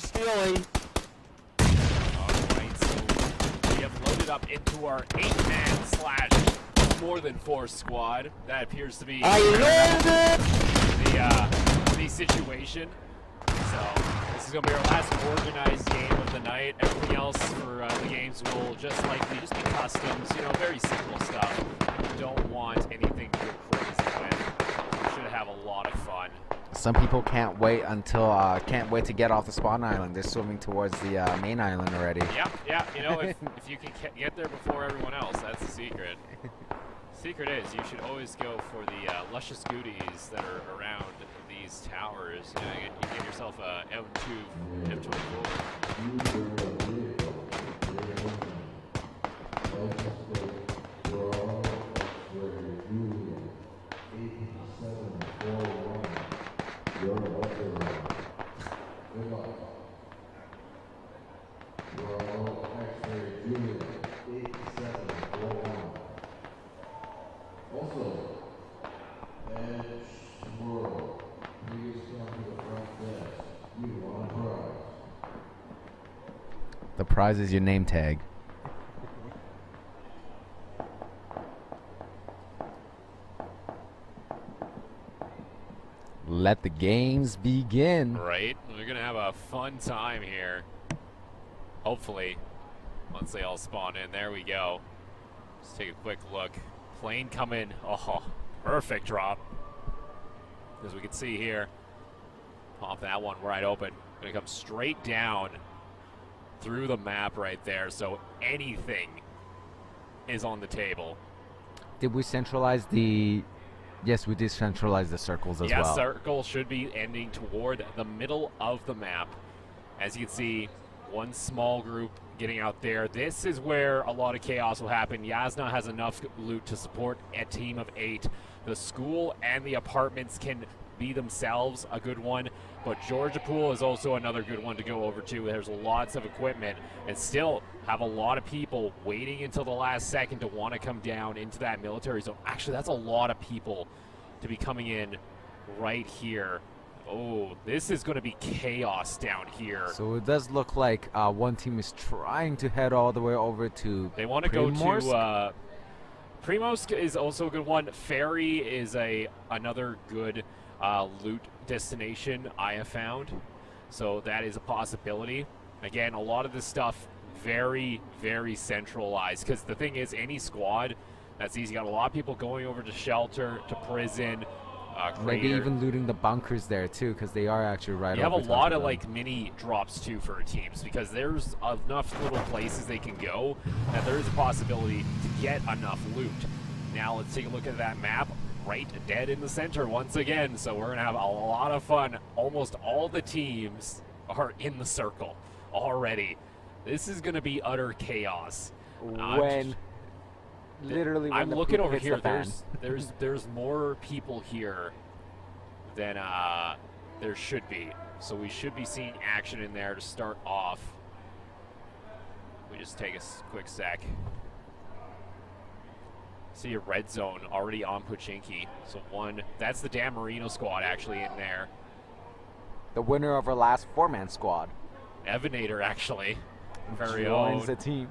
stealing. Alright, so we have loaded up into our 8-man slash more than 4 squad. That appears to be I landed! the situation. So this is going to be our last organized game of the night. Everything else for the games will just likely just be customs, you know, very simple stuff. Don't want anything too crazy with. We should have a lot of fun. Some people can't wait to get off the spawn island. They're swimming towards the main island already. Yeah. You know, if you can get there before everyone else, that's the secret. Secret is you should always go for the luscious goodies that are around these towers. You know, you get yourself a M24. The prize is your name tag. Let the games begin. Right? We're going to have a fun time here. Hopefully, once they all spawn in. There we go. Let's take a quick look. Plane coming. Oh, perfect drop. As we can see here. Pop that one right open. Going to come straight down through the map right there, so anything is on the table. Did we centralize the... Yes, we did centralize the circles as well. Yeah, circle should be ending toward the middle of the map. As you can see, one small group getting out there. This is where a lot of chaos will happen. Yasna has enough loot to support a team of 8. The school and the apartments can be themselves a good one, but Georgia Pool is also another good one to go over to. There's lots of equipment and still have a lot of people waiting until the last second to want to come down into that military zone. Actually, that's a lot of people to be coming in right here. Oh, this is going to be chaos down here. So it does look like one team is trying to head all the way over to They want to go to Primorsk is also a good one. Ferry is another good loot destination I have found, so that is a possibility. Again, a lot of this stuff very, very centralized, because the thing is, any squad, that's easy. Got a lot of people going over to shelter, to prison, maybe even looting the bunkers there too, because they are actually right over. You have a lot of like mini drops too for teams, because there's enough little places they can go that there is a possibility to get enough loot. Now let's take a look at that map. Right dead in the center once again, so we're gonna have a lot of fun. Almost all the teams are in the circle already. This is gonna be utter chaos. When literally, I'm looking over here. There's more people here than there should be, so we should be seeing action in there to start off. We just take a quick sec. See a red zone already on Pochinki. So that's the Dan Marino squad actually in there. The winner of our last 4-man squad. Evanator actually. Very joins own. the team.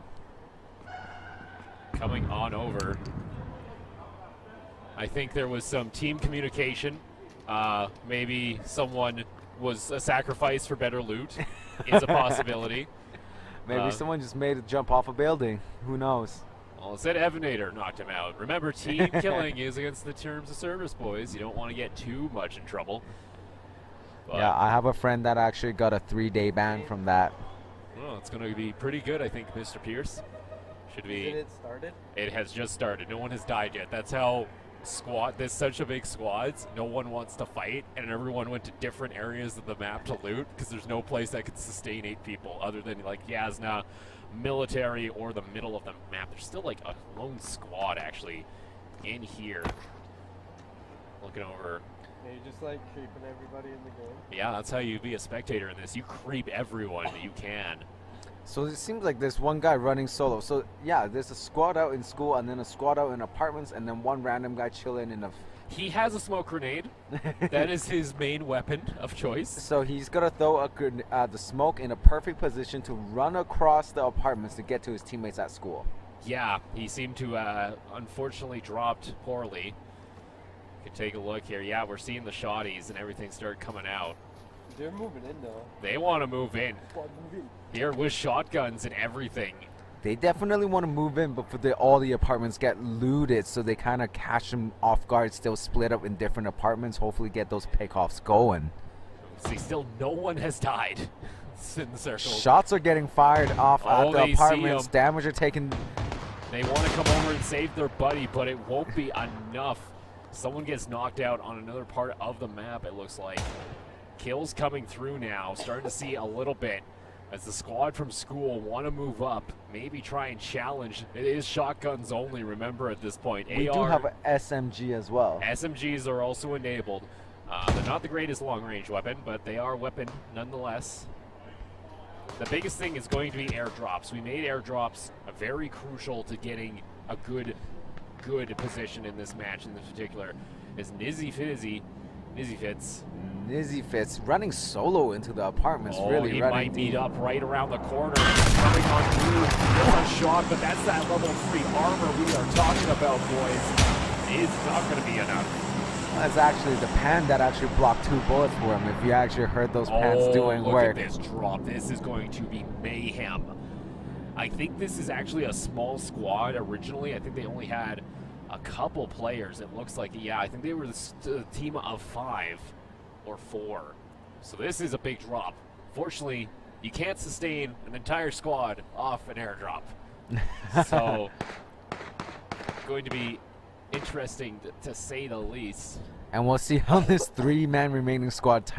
Coming on over. I think there was some team communication. Maybe someone was a sacrifice for better loot. Is a possibility. Maybe someone just made a jump off a building. Who knows? Well, instead Evanator knocked him out. Remember, team killing is against the terms of service, boys. You don't want to get too much in trouble. But yeah, I have a friend that actually got a 3-day ban from that. Well, it's going to be pretty good, I think, Mr. Pierce. Should be. Isn't it started? It has just started. No one has died yet. That's how there's such a big squads. No one wants to fight, and everyone went to different areas of the map to loot, because there's no place that could sustain 8 people other than like Yasna, military, or the middle of the map. There's still like a lone squad actually in here. Looking over. Yeah, you're just like creeping everybody in the game. Yeah, that's how you be a spectator in this. You creep everyone you can. So it seems like there's one guy running solo. So yeah, there's a squad out in school, and then a squad out in apartments, and then one random guy chilling in a He has a smoke grenade. That is his main weapon of choice. So he's gonna throw the smoke in a perfect position to run across the apartments to get to his teammates at school. Yeah, he seemed to unfortunately dropped poorly. You can take a look here. Yeah, we're seeing the shotties and everything start coming out. They're moving in though. They want to move in. Squad moving. Here with shotguns and everything. They definitely want to move in, but all the apartments get looted, so they kind of catch them off guard, still split up in different apartments, hopefully get those pickoffs going. See, still no one has died in the circle. Shots are getting fired off at the apartments. Damage are taken. They want to come over and save their buddy, but it won't be enough. Someone gets knocked out on another part of the map, it looks like. Kills coming through now, starting to see a little bit. As the squad from school want to move up, maybe try and challenge. It is shotguns only, remember, at this point. We do have an SMG as well. SMGs are also enabled. They're not the greatest long-range weapon, but they are a weapon nonetheless. The biggest thing is going to be airdrops. We made airdrops very crucial to getting a good position in this match in particular. Is Nizzy Fitz running solo into the apartments. Really he running might deep. meet up right around the corner. Coming on through. Gets a shot, but that's that level 3 armor we are talking about, boys. Is not going to be enough. That's actually the pan that actually blocked 2 bullets for him. If you actually heard those pans doing look work. At this drop. This is going to be mayhem. I think this is actually a small squad originally. I think they only had a couple players. It looks like, yeah, I think they were the team of 5 or 4. So this is a big drop. Fortunately, you can't sustain an entire squad off an airdrop. So, going to be interesting to say the least. And we'll see how this 3-man remaining squad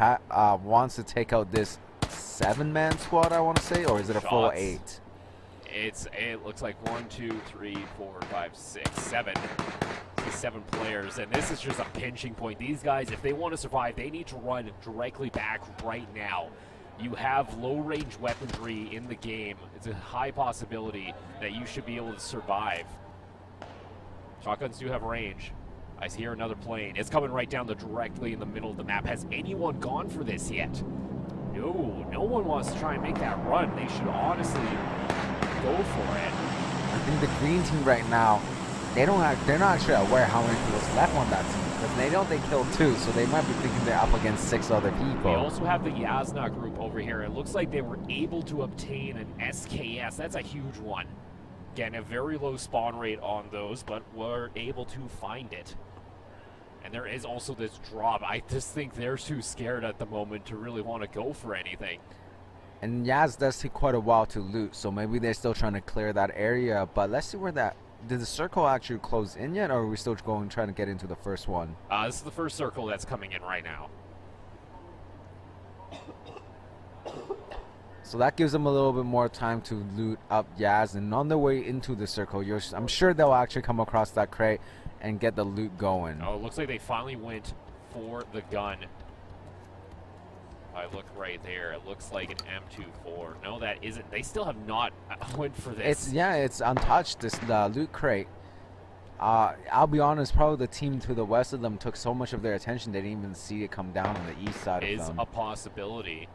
wants to take out this 7-man squad, I want to say, or is it a full 8? It looks like 1, 2, 3, 4, 5, 6, 7. 7 players, and this is just a pinching point. These guys, if they want to survive, they need to run directly back right now. You have low-range weaponry in the game. It's a high possibility that you should be able to survive. Shotguns do have range. I hear another plane. It's coming right down directly in the middle of the map. Has anyone gone for this yet? No one wants to try and make that run. They should honestly go for it. I think the green team right now, they're not actually aware how many people's left on that team, because they know they killed 2, so they might be thinking they're up against 6 other people. We also have the Yasna group over here. It looks like they were able to obtain an SKS. That's a huge one. Again, a very low spawn rate on those, but were able to find it. And there is also this drop. I just think they're too scared at the moment to really want to go for anything. And Yaz does take quite a while to loot, so maybe they're still trying to clear that area. But let's see where that... Did the circle actually close in yet, or are we still trying to get into the first one? This is the first circle that's coming in right now. So that gives them a little bit more time to loot up Yaz, and on their way into the circle, I'm sure they'll actually come across that crate and get the loot going. Oh, it looks like they finally went for the gun. I look right there. It looks like an M24. No, that isn't. They still have not went for this. It's untouched, this loot crate. I'll be honest, probably the team to the west of them took so much of their attention they didn't even see it come down on the east side of them. Is a possibility.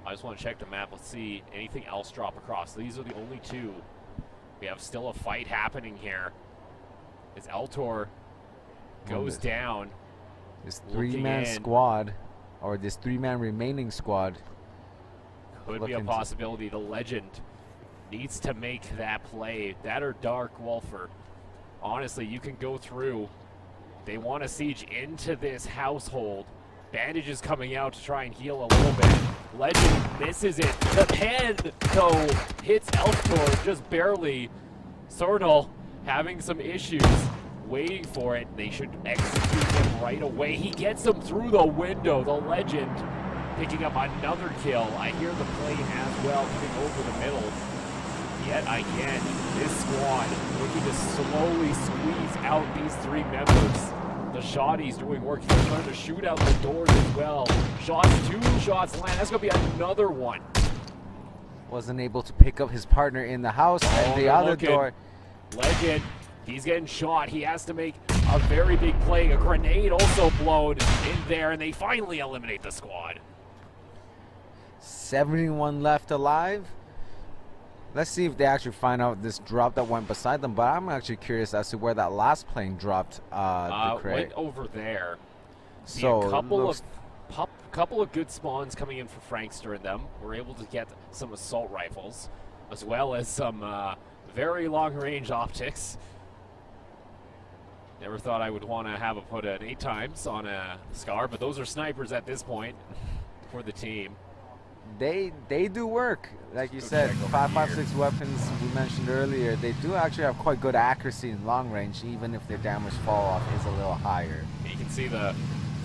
I just want to check the map. Let's see anything else drop across. These are the only 2. We have still a fight happening here. As Eltor goes down. This 3-man squad, or this 3-man remaining squad, could be a possibility. The legend needs to make that play. That or Dark Wolfer. Honestly, you can go through. They want to siege into this household. Bandages coming out to try and heal a little bit. Legend misses it. The pen, though, hits Elftor just barely. Sornal having some issues, waiting for it. They should execute him right away. He gets him through the window. The legend picking up another kill. I hear the plane as well coming over the middle. Yet again, this squad looking to slowly squeeze out these 3 members. The shotties doing work. He's trying to shoot out the doors as well. 2 shots land. That's going to be another one. Wasn't able to pick up his partner in the house, and the other door. Legend, he's getting shot. He has to make a a very big play. A grenade also blown in there, and they finally eliminate the squad. 71 left alive. Let's see if they actually find out this drop that went beside them. But I'm actually curious as to where that last plane dropped. The crate. Went over there. So a couple of good spawns coming in for Frankster and them. We're able to get some assault rifles, as well as some very long-range optics. Never thought I would want to have put an 8 times on a Scar, but those are snipers at this point for the team. They do work, like you said. 5.56 weapons we mentioned earlier. They do actually have quite good accuracy in long range, even if their damage fall off is a little higher. You can see the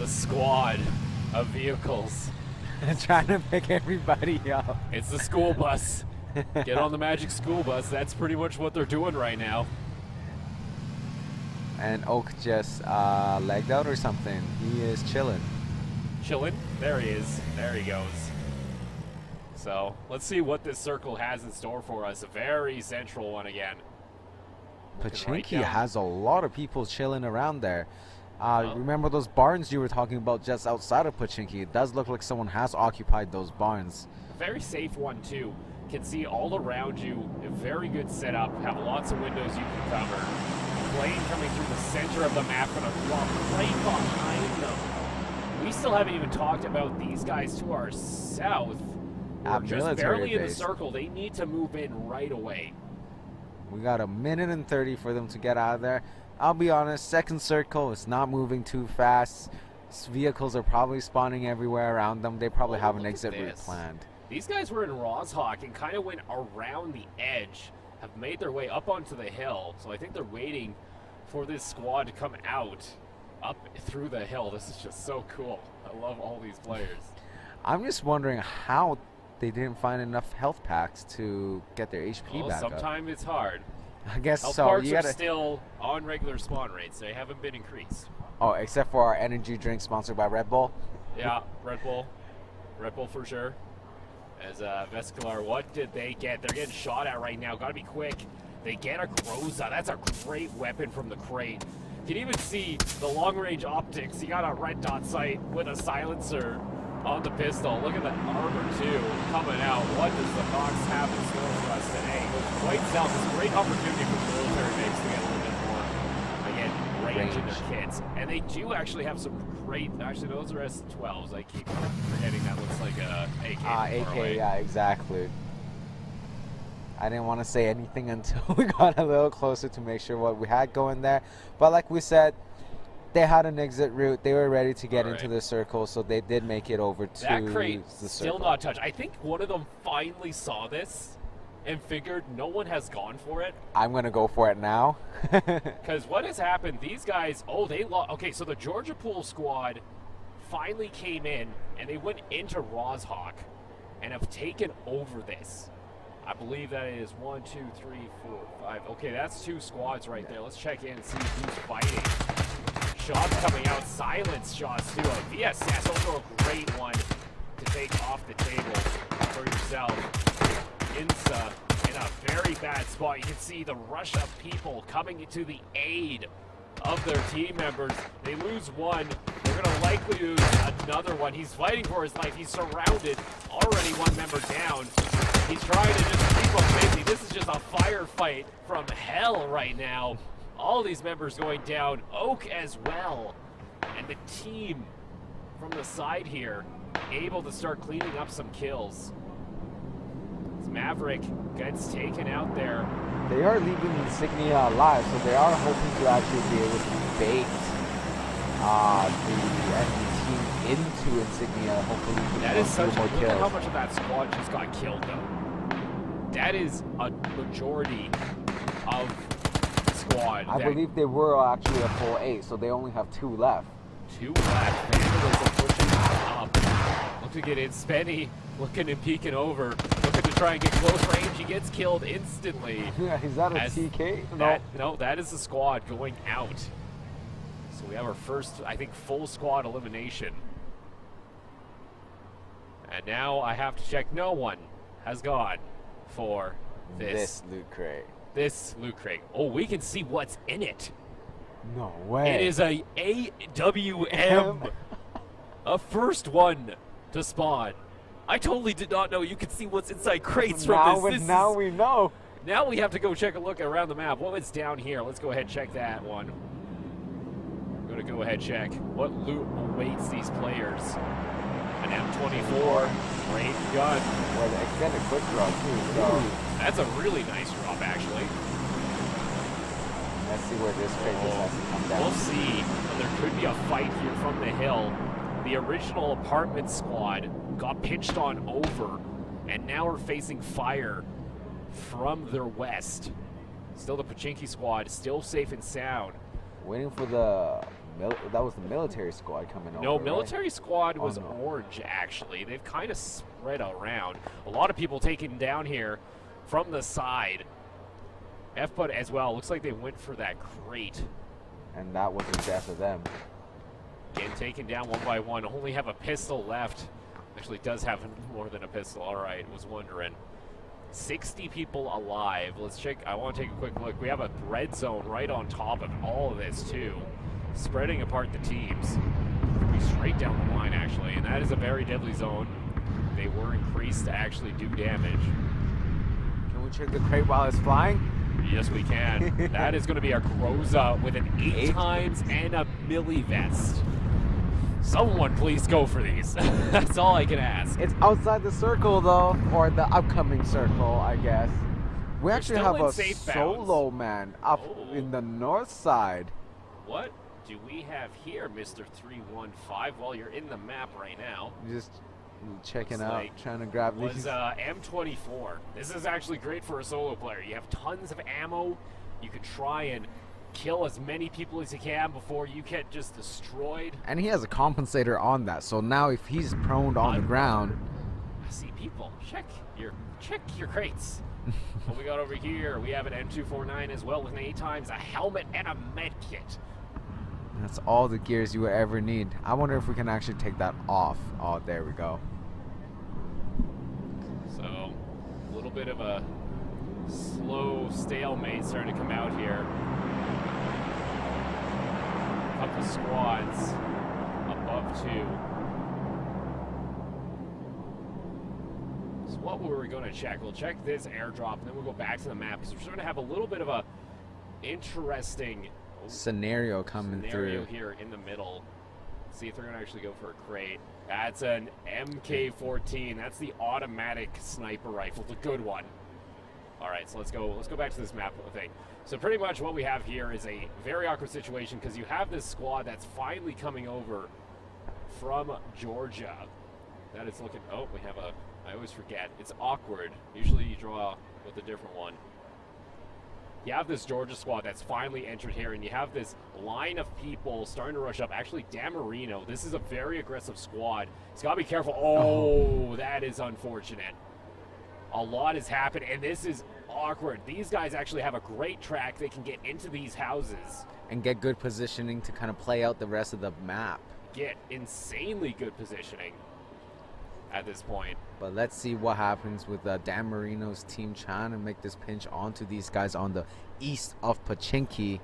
squad of vehicles trying to pick everybody up. It's the school bus. Get on the magic school bus. That's pretty much what they're doing right now. And Oak just legged out or something. He is chilling. Chilling? There he is. There he goes. So let's see what this circle has in store for us. A very central one again. Pochinki has a lot of people chilling around there. Remember those barns you were talking about just outside of Pochinki? It does look like someone has occupied those barns. A very safe one too. Can see all around you. A very good setup. Have lots of windows you can cover. Plane coming through the center of the map, gonna drop right behind them. We still haven't even talked about these guys to our south. We're just barely in the circle. They need to move in right away. We got 1:30 for them to get out of there. I'll be honest, second circle is not moving too fast. Vehicles are probably spawning everywhere around them. They probably have an exit route planned. These guys were in Roshawk and kind of went around the edge, have made their way up onto the hill. So I think they're waiting for this squad to come out up through the hill. This is just so cool. I love all these players. I'm just wondering how they didn't find enough health packs to get their HP back up. Sometimes it's hard. I guess health so. Health are still on regular spawn rates. They haven't been increased. Oh, except for our energy drink sponsored by Red Bull? Yeah, Red Bull. Red Bull for sure. As Vescalar, what did they get? They're getting shot at right now. Gotta be quick. They get a Groza. That's a great weapon from the crate. You can even see the long-range optics. You got a red dot sight with a silencer on the pistol. Look at the armor too coming out. What does the Fox have in store for us today? Quite self. It's a great opportunity for military makes to get a little bit more again range in their kits. And they do actually have some great. Actually, those are S12s. I keep forgetting that looks like a AK. AK, yeah, exactly. I didn't want to say anything until we got a little closer to make sure what we had going there. But like we said, they had an exit route. They were ready to get into the circle, so they did make it over to that crate. The circle. Still not touched. I think one of them finally saw this and figured no one has gone for it. I'm gonna go for it now. Because what has happened? These guys. Oh, they lost. Okay, so the Georgia Pool squad finally came in and they went into Roshawk and have taken over this. I believe that is 1, 2, 3, 4, 5. Okay, that's 2 squads right there. Let's check in and see who's fighting. Shots coming out, silence shots too. A VSS, also a great one to take off the table for yourself. Insa in a very bad spot. You can see the rush of people coming to the aid of their team members. They lose one. They're going to likely lose another one. He's fighting for his life. He's surrounded. Already one member down. He's trying to just keep them busy. This is just a firefight from hell right now. All these members going down. Oak as well. And the team from the side here able to start cleaning up some kills. As Maverick gets taken out there. They are leaving Insignia alive, so they are hoping to actually be able to bait the enemy team into Insignia. Hopefully, that is such a look at how much of that squad just got killed, though. That is a majority of the squad. I believe they were actually a full 8, so they only have 2 left. 2 left. Vandals are pushing up. Look to get in. Spenny looking and peeking over. Looking to try and get close range. He gets killed instantly. Is that a TK? No, that is the squad going out. So we have our first, I think, full squad elimination. And now I have to check. No one has gone for this loot crate. This loot crate. Oh, we can see what's in it. No way. It is a AWM. A first one to spawn. I totally did not know you could see what's inside crates from this. Now we know. Now we have to go check a look around the map. Well, it's down here. Let's go ahead and check that one. I'm going to go ahead and check what loot awaits these players. An M24, great gun. Well, the extended quick draw too, so. That's a really nice drop, actually. Let's see where this crate decides to come down. We'll see. There could be a fight here from the hill. The original apartment squad got pinched on over, and now we're facing fire from their west. Still the Pachinki squad, still safe and sound. Waiting for the, that was the military squad coming over. No, military right? squad was no. orange, actually. They've kind of spread around. A lot of people taken down here from the side. F-Bud as well. Looks like they went for that crate. And that was the death of them. Again, taken down one by one. Only have a pistol left. Actually, does have more than a pistol. All right, was wondering. 60 people alive. Let's check. I want to take a quick look. We have a red zone right on top of all of this, too. Spreading apart the teams. Be straight down the line, actually. And that is a very deadly zone. They were increased to actually do damage. Can we check the crate while it's flying? Yes, we can. That is going to be a Groza with an 8 times and a milli vest. Someone please go for these. That's all I can ask. It's outside the circle, though, or the upcoming circle, I guess. We actually have a solo man up in the north side. What do we have here, Mr. 315? Well, you're in the map right now. Just checking out, trying to grab these. M24. This is actually great for a solo player. You have tons of ammo. You can try and kill as many people as you can before you get just destroyed. And he has a compensator on that, so now if he's prone on the ground. I see people. Check your crates. What we got over here? We have an M249 as well with an 8 times, a helmet, and a med kit. That's all the gears you would ever need. I wonder if we can actually take that off. Oh, there we go. So, a little bit of a slow stalemate starting to come out here. A couple squads above 2. So what were we going to check? We'll check this airdrop, and then we'll go back to the map, because we're starting to have a little bit of a interesting scenario coming through here in the middle. See if they're gonna actually go for a crate. That's an MK14. That's the automatic sniper rifle, the good one. All right, so let's go back to this map thing. So pretty much what we have here is a very awkward situation, because you have this squad that's finally coming over from Georgia. That is looking. Oh, we have a. I always forget. It's awkward. Usually you draw with a different one. You have this Georgia squad that's finally entered here, and you have this line of people starting to rush up. Actually, Dan Marino, this is a very aggressive squad. He's got to be careful. Oh, that is unfortunate. A lot has happened, and this is awkward. These guys actually have a great track. They can get into these houses. And get good positioning to kind of play out the rest of the map. Get insanely good positioning at this point. But let's see what happens with Dan Marino's team trying to make this pinch onto these guys on the east of Pachinki.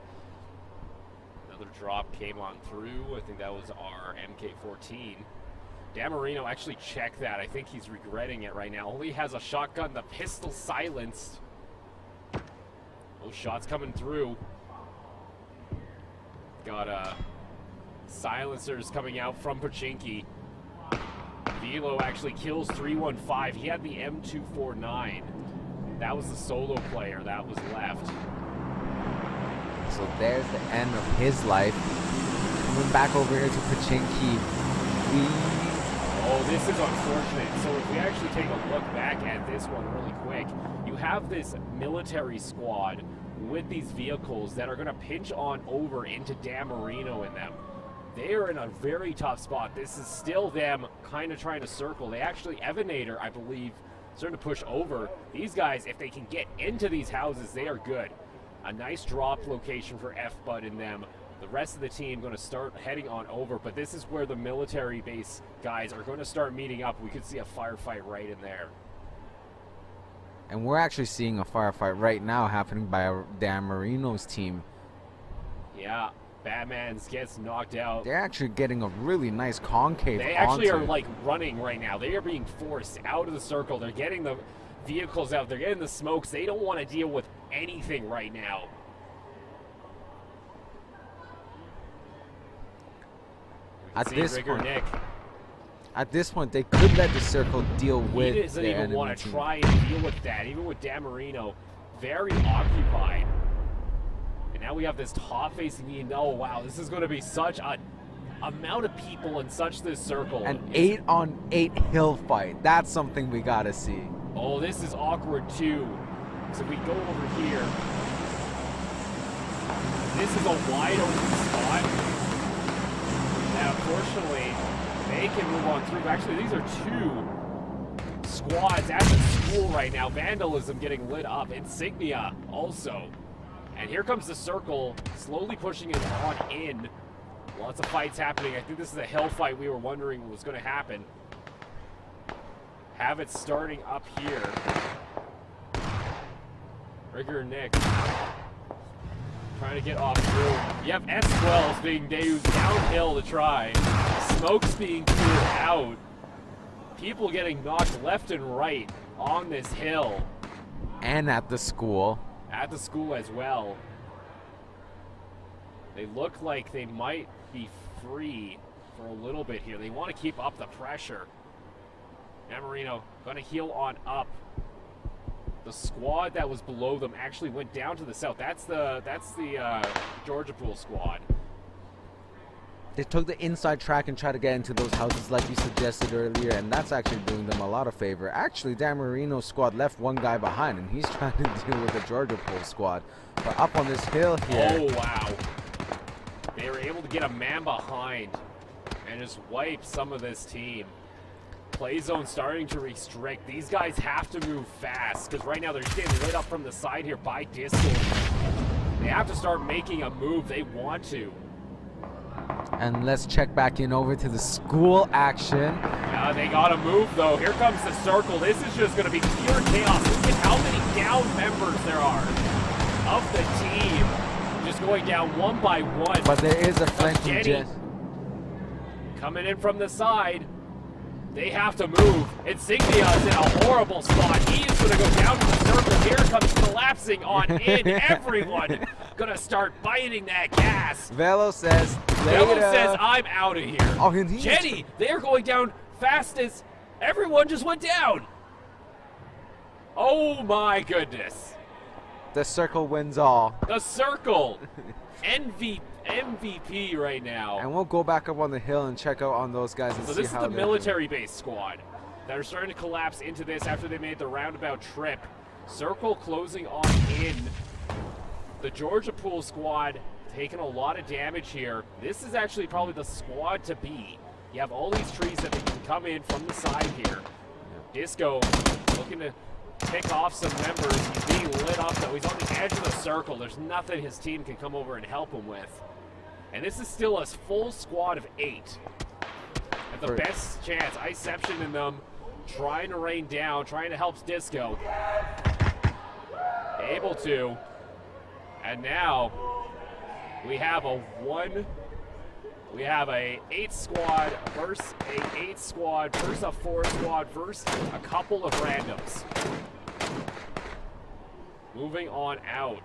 Another drop came on through. I think that was our MK14. Dan Marino actually checked that. I think he's regretting it right now. Only has a shotgun, the pistol silenced. Those shots coming through. Got silencers coming out from Pachinki. Velo actually kills 315. He had the M249. That was the solo player that was left. So there's the end of his life. Coming back over here to Pachinki. Oh, this is unfortunate. So if we actually take a look back at this one really quick, you have this military squad with these vehicles that are going to pinch on over into Dan Marino in them. They are in a very tough spot. This is still them kind of trying to circle. They actually, Evenator, I believe, starting to push over. These guys, if they can get into these houses, they are good. A nice drop location for F-Bud in them. The rest of the team going to start heading on over, but this is where the military base guys are going to start meeting up. We could see a firefight right in there. And we're actually seeing a firefight right now happening by Dan Marino's team. Yeah. Batman's gets knocked out. They're actually getting a really nice concave. They actually onto are like running right now. They are being forced out of the circle. They're getting the vehicles out. They're getting the smokes. They don't want to deal with anything right now. At this Rigger point, Nick. At this point, they could let the circle deal with. He doesn't the even enemy want to team. try and deal with that, even with Dan Marino very occupied. And now we have this top-facing Ian. Oh, wow, this is going to be such a amount of people in such this circle. An 8-on-8 hill fight. That's something we gotta see. Oh, this is awkward too. So we go over here. This is a wide open spot. Now, fortunately, they can move on through. Actually, these are two squads at the school right now. Vandalism getting lit up. Insignia also. And here comes the circle, slowly pushing it on in. Lots of fights happening. I think this is a hill fight we were wondering was going to happen. Have it starting up here. Rigger Nick trying to get off through. You have S12s being used downhill to try. Smokes being cleared out. People getting knocked left and right on this hill. And at the school. At the school as well. They look like they might be free for a little bit here. They want to keep up the pressure. Marino going to heal on up. The squad that was below them actually went down to the south. That's the Georgia Pool squad. They took the inside track and tried to get into those houses like you suggested earlier, and that's actually doing them a lot of favor. Actually, Dan Marino's squad left one guy behind, and he's trying to deal with the Georgia Pool squad. But up on this hill here. Oh, wow. They were able to get a man behind and just wipe some of this team. Play zone starting to restrict. These guys have to move fast because right now they're just getting lit up from the side here by Disco. They have to start making a move. They want to. And let's check back in over to the school action. They got to move though. Here comes the circle. This is just going to be pure chaos. Look at how many down members there are of the team. Just going down one by one. But there is a flanking jet. Coming in from the side. They have to move. Insignia is in a horrible spot. He is going to go down to the circle. Here comes collapsing on in. Everyone going to start biting that gas. Velo says, Velo says, I'm out of here. Oh, Jenny, they're going down fast as everyone just went down. Oh my goodness. The circle wins all. The circle. MVP right now. And we'll go back up on the hill and check out on those guys and so see this how is the they're military-based squad that are starting to collapse into this after they made the roundabout trip. Circle closing on in. The Georgia Pool squad taking a lot of damage here. This is actually probably the squad to be. You have all these trees that they can come in from the side here. Disco looking to pick off some members. He's being lit up though. He's on the edge of the circle. There's nothing his team can come over and help him with. And this is still a full squad of 8. At the best chance, Iception in them, trying to rain down, trying to help Disco. Able to. And now we have a 8 squad versus a 8 squad versus a 4 squad versus a couple of randoms. Moving on out.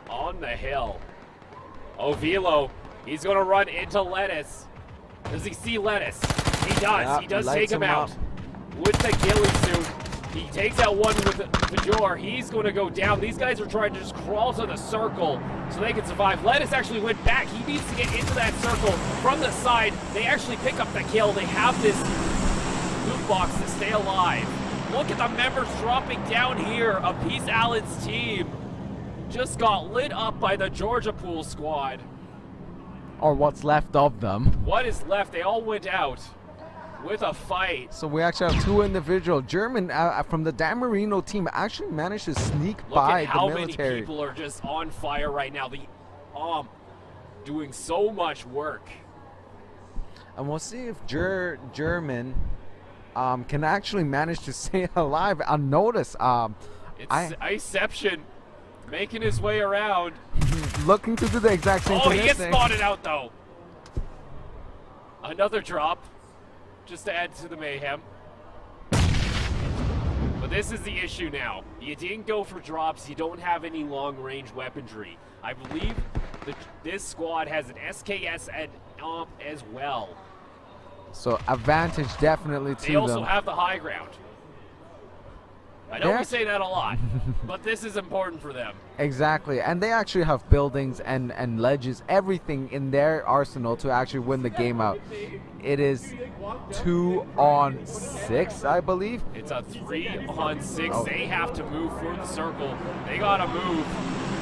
On the hill. Oh, Velo, he's going to run into Lettuce. Does he see Lettuce? He does. Yeah, he does take him out with the ghillie suit. He takes out one with the Bajor. He's going to go down. These guys are trying to just crawl to the circle so they can survive. Lettuce actually went back. He needs to get into that circle from the side. They actually pick up the kill. They have this loot box to stay alive. Look at the members dropping down here of Peace Allen's team. Just got lit up by the Georgia Pool squad. Or what's left of them. What is left? They all went out with a fight. So we actually have 2 individual. German from the Dan Marino team actually managed to sneak Look by at how the military. many people are just on fire right now. The doing so much work. And we'll see if German can actually manage to stay alive. I'll notice. It's Iception Making his way around. Looking to do the exact same Oh, thing. he gets spotted out though. Another drop, just to add to the mayhem. But this is the issue now. You didn't go for drops. You don't have any long-range weaponry. I believe this squad has an SKS and AMP as well. So advantage definitely to them. They also have the high ground. I know we say that a lot, but this is important for them. Exactly, and they actually have buildings and ledges, everything in their arsenal to actually win the game out. It is 2-on-6, I believe. It's a 3-on-6. Oh. They have to move for the circle. They gotta move.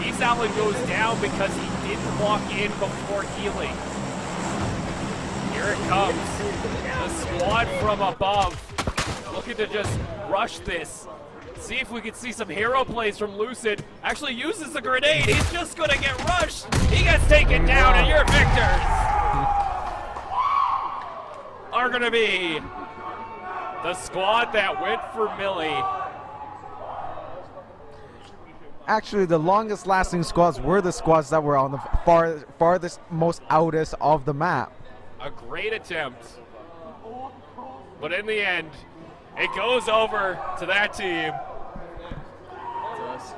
East Allen goes down because he didn't walk in before healing. Here it comes. The squad from above looking to just rush this. See if we can see some hero plays from Lucid. Actually uses the grenade. He's just gonna get rushed. He gets taken down, and your victors are gonna be the squad that went for Millie. Actually, the longest lasting squads were the squads that were on the farthest, most outest of the map. A great attempt. But in the end, it goes over to that team. It's us.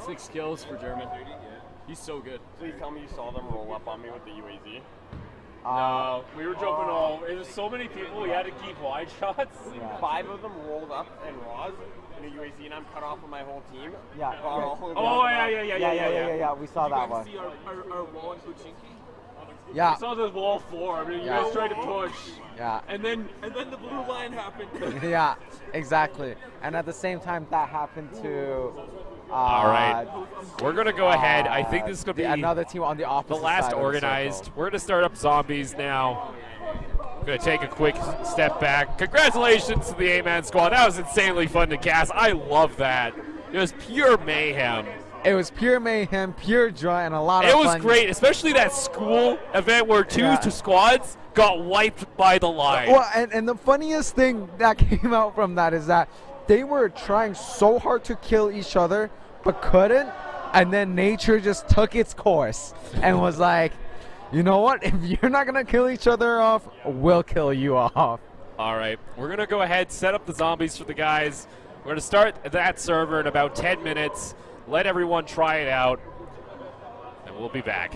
6 kills for German. He's so good. Please tell me you saw them roll up on me with the UAZ. No, we were jumping all. It was so many people, we had to keep wide shots. Yeah. 5 of them rolled up and Roz in a UAZ, and I'm cut off from my whole team. Yeah. Oh, yeah. We saw that one. See our wall in Puchinki? Yeah. I saw the wall form, and you guys tried to push. Yeah. And then the blue line happened. Yeah, exactly. And at the same time, that happened to. All right, we're gonna go ahead. I think this is gonna be another team on the opposite the last side of organized. the circle. We're gonna start up zombies now. Gonna take a quick step back. Congratulations to the A-Man squad. That was insanely fun to cast. I love that. It was pure mayhem. It was pure mayhem, pure joy, and a lot of fun. It was great, especially that school event where two squads got wiped by the line. Well, and the funniest thing that came out from that is that they were trying so hard to kill each other, but couldn't, and then nature just took its course and was like, you know what, if you're not going to kill each other off, we'll kill you off. All right, we're going to go ahead, set up the zombies for the guys. We're going to start that server in about 10 minutes. Let everyone try it out, and we'll be back.